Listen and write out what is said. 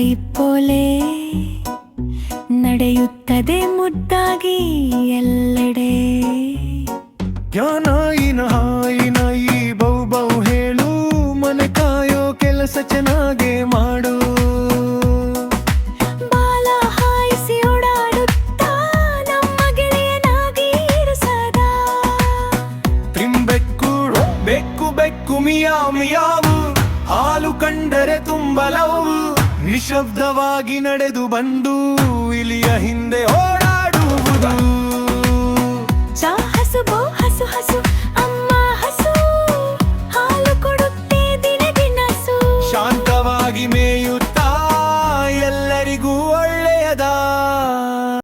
ಇಪ್ಪೋಲೆ ನಡೆಯುತ್ತದೆ ಮುದ್ದಾಗಿ ಎಲ್ಲೆಡೆ. ನಾಯಿ ನಾಯಿ ಬೌ ಬೌ ಹೇಳು, ಮನೆ ಕಾಯೋ ಕೆಲಸ ಚೆನ್ನಾಗೆ ಮಾಡು. ಬಾಲ ಹಾಯಿಸಿ ಓಡಾಡುತ್ತಾ ನಮ್ಮ ಗೆಳೆಯನಾಗಿ ಇರು ಸದಾ. ತಿಂಬೆಕ್ಕು ಬೆಕ್ಕು ಬೆಕ್ಕು ಮಿಯಾವ್ ಮಿಯಾವು, ಹಾಲು ಕಂಡರೆ ತುಂಬಲವು. ನಿಶಬ್ದವಾಗಿ ನಡೆದು ಬಂದು ಇಲಿಯ ಹಿಂದೆ ಓಡಾಡುವುದು. ಹಸು ಬೋ ಹಸು ಹಸು ಅಮ್ಮ ಹಸು, ಹಾಲು ಕೊಡುತ್ತೆ ದಿನ ದಿನಸು. ಶಾಂತವಾಗಿ ಮೇಯುತ್ತಾ ಎಲ್ಲರಿಗೂ